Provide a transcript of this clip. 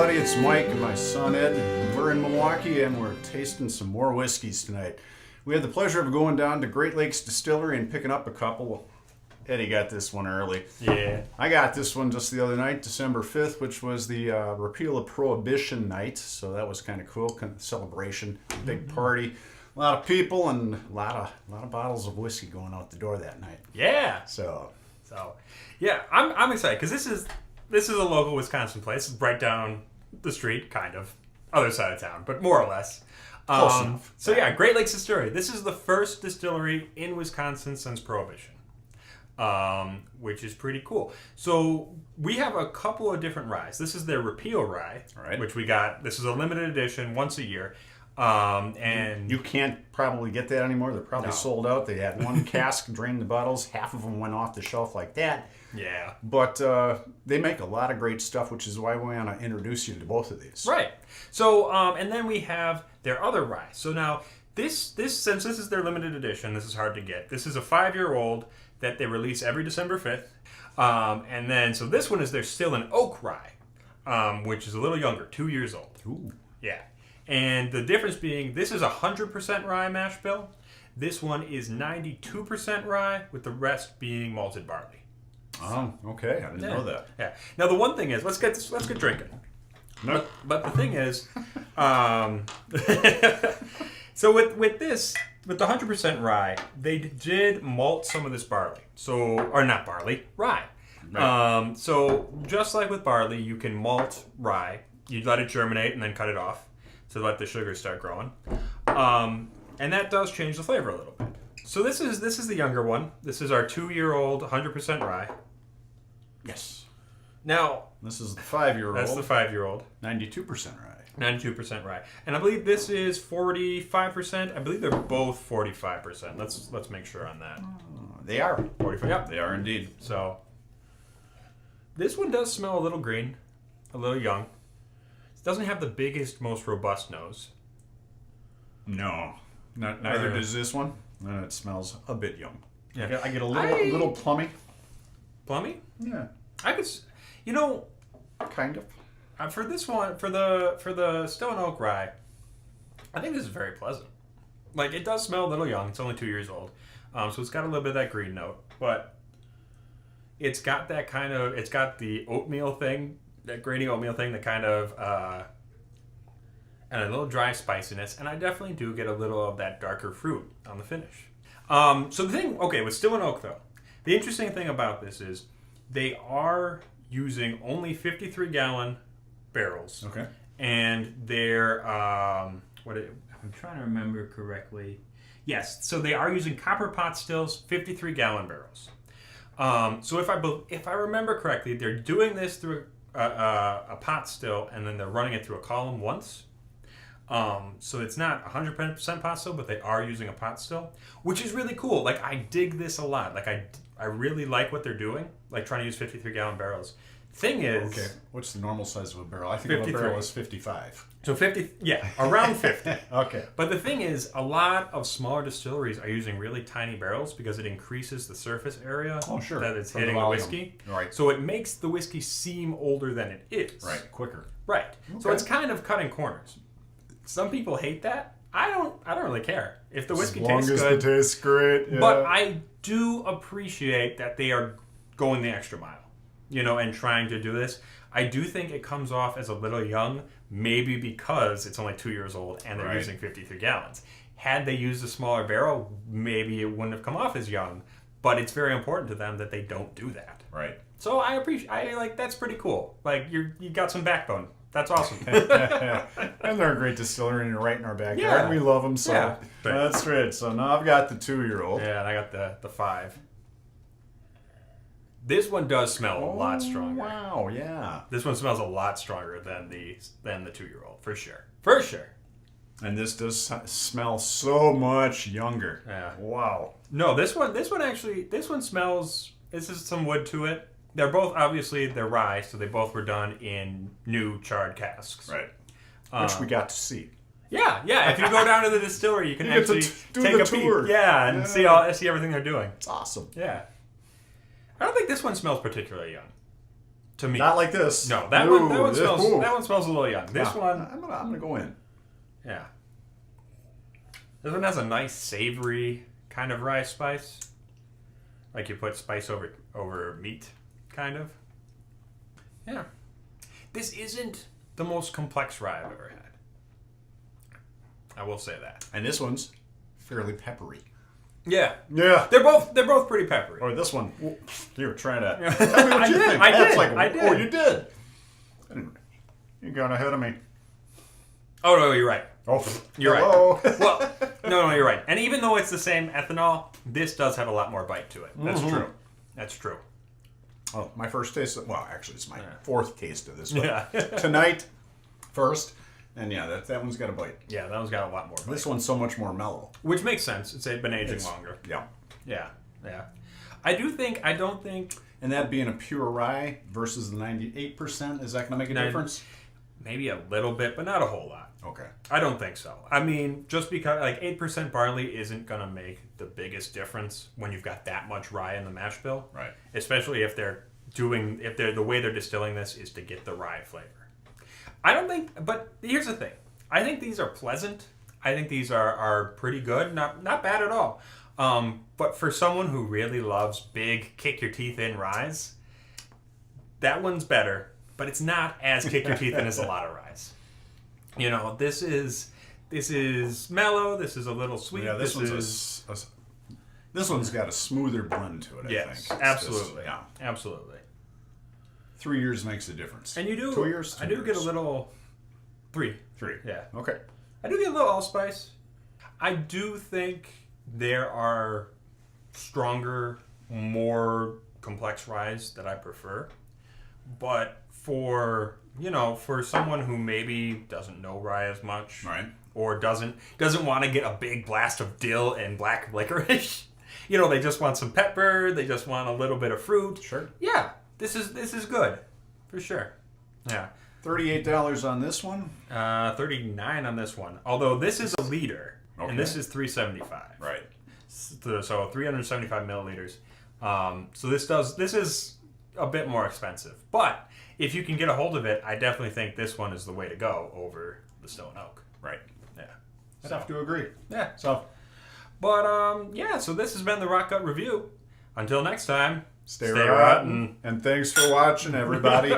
everybody. It's Mike and my son Ed. We're in Milwaukee and we're tasting some more whiskeys tonight. We had the pleasure of going down to Great Lakes Distillery and picking up a couple. Eddie got this one early. Yeah. I got this one just the other night, December 5th, which was the Repeal of Prohibition night. So that was kind of cool, kind of celebration, big party. A lot of people and a lot of bottles of whiskey going out the door that night. Yeah. So yeah, I'm excited because this is a local Wisconsin place. It's right down the street, kind of. Other side of town, but more or less. Close enough. So yeah, Great Lakes Distillery. This is the first distillery in Wisconsin since Prohibition, which is pretty cool. So we have a couple of different ryes. This is their Repeal rye, Right. which we got. This is a limited edition, once a year. And you can't probably get that anymore. They're probably No. sold out. They had one cask, drained the bottles. Half of them went off the shelf like that. yeah. But they make a lot of great stuff, which is why we want to introduce you to both of these. Right. So, and then we have their other rye. So now, this since this is their limited edition, this is hard to get. This is a 5-year-old that they release every December 5th. And then, so this one is their Still an Oak rye, which is a little younger, 2 years old. Ooh. Yeah. And the difference being, this is 100% rye mash bill. This one is 92% rye, with the rest being malted barley. Oh, okay. I didn't know that. Yeah. Now the one thing is, let's get drinking. No. But the thing is, so with this, with the 100% rye, they did malt some of this barley. So, or not barley, rye. Right. So just like with barley, you can malt rye. You let it germinate and then cut it off to let the sugar start growing. And that does change the flavor a little bit. So this is the younger one. This is our 2-year-old 100% rye. Yes. Now, This is the 5-year-old. that's the 5-year-old. 92% rye. 92% rye. And I believe this is 45%. I believe they're both 45%. Let's make sure on that. They are. 45. Yep. They are indeed. So this one does smell a little green, a little young. It doesn't have the biggest, most robust nose. No. Neither does this one. It smells a bit young. Yeah. I get a little plummy. Plummy? Yeah. I could, you know, Kind of. for this one, for the Still an Oak rye, I think this is very pleasant. Like, it does smell a little young. It's only 2 years old, so it's got a little bit of that green note, but it's got that kind of, it's got the oatmeal thing, that grainy oatmeal thing, that kind of, and a little dry spiciness, and I definitely do get a little of that darker fruit on the finish. So the thing, okay, with Still an Oak though, the interesting thing about this is they are using only 53-gallon barrels. Okay. And they're, I'm trying to remember correctly. Yes, so they are using copper pot stills, 53-gallon barrels. So if I remember correctly, they're doing this through a pot still, and then they're running it through a column once. So it's not 100% pot still, but they are using a pot still, which is really cool. Like, I dig this a lot. Like, I really like what they're doing, like trying to use 53-gallon barrels. Thing is... Okay. What's the normal size of a barrel? I think 53. a barrel is 55. So 50, yeah, around 50. Okay. But the thing is, a lot of smaller distilleries are using really tiny barrels because it increases the surface area that it's From the hitting the volume. whiskey. Right. So it makes the whiskey seem older than it is. Right. Quicker. Right. So Okay. it's kind of cutting corners. Some people hate that. I don't really care. If the whiskey as long tastes as good. it tastes great. Yeah. But I do appreciate that they are going the extra mile, and trying to do this. I do think it comes off as a little young, maybe because it's only 2 years old and they're Right. using 53 gallons. Had they used a smaller barrel, maybe it wouldn't have come off as young. But it's very important to them that they don't do that. Right. So that's pretty cool. Like, you got some backbone. That's awesome. And they're a great distillery and they're right in our backyard. Yeah. We love them, so Yeah. that's great. So now I've got the 2-year-old. Yeah, and I got the 5. This one does smell a lot stronger. Wow, yeah. This one smells a lot stronger than the 2-year-old, for sure. For sure. And this does smell so much younger. Yeah. Wow. No, this one smells, this is some wood to it. They're both, obviously, they're rye, so they both were done in new charred casks. Right. Which we got to see. Yeah. If you go down to the distillery, you can You get to actually do take the a tour. peek. Yeah, and see everything they're doing. It's awesome. Yeah. I don't think this one smells particularly young. to me. Not like this. No, that one smells a little young. This one, I'm gonna go in. yeah. This one has a nice savory kind of rye spice, like you put spice over meat, kind of. Yeah. This isn't the most complex rye I've ever had. I will say that. And this one's fairly peppery. Yeah. Yeah. They're both pretty peppery. Or this one. You were trying to tell me what you think. I did. Oh, you did. You got ahead of me. Oh no, you're right. Oh, You're hello. right. Well, no, you're right. And even though it's the same ethanol, this does have a lot more bite to it. That's true. That's true. Oh, my first taste. Well, actually, it's my fourth taste of this one. Yeah. Tonight, first. And yeah, that one's got a bite. Yeah, that one's got a lot more bite. This one's so much more mellow. Which makes sense. It's been aging longer. Yeah. Yeah. I don't think... And that being a pure rye versus the 98%, is that going to make a difference? Maybe a little bit, but not a whole lot. Okay. I don't think so. I mean, just because 8% barley isn't going to make the biggest difference when you've got that much rye in the mash bill. Right. Especially if the way they're distilling this is to get the rye flavor. But here's the thing. I think these are pleasant. I think these are pretty good. Not bad at all. But for someone who really loves big, kick your teeth in ryes, that one's better. But it's not as kick your teeth in as a lot of ryes. You know, this is mellow. This is a little sweet. Yeah, this one's got a smoother blend to it. I think. Absolutely. Absolutely. 3 years makes a difference. And you do. 2 years. I do get a little. 3. Yeah. Okay. I do get a little allspice. I do think there are stronger, more complex ryes that I prefer, but for someone who maybe doesn't know rye as much, right, or doesn't want to get a big blast of dill and black licorice, they just want some pepper, they just want a little bit of fruit. Sure. Yeah, this is good for sure. Yeah. $38 on this one. $39 on this one. Although this is a liter, and this is $3.75. Right. So 375 milliliters. So this is a bit more expensive, but if you can get a hold of it, I definitely think this one is the way to go over the Stone Oak. Right. Yeah. I'd have to agree. Yeah. So, but so this has been the Rock Gut Review. Until next time, stay rotten. And thanks for watching, everybody.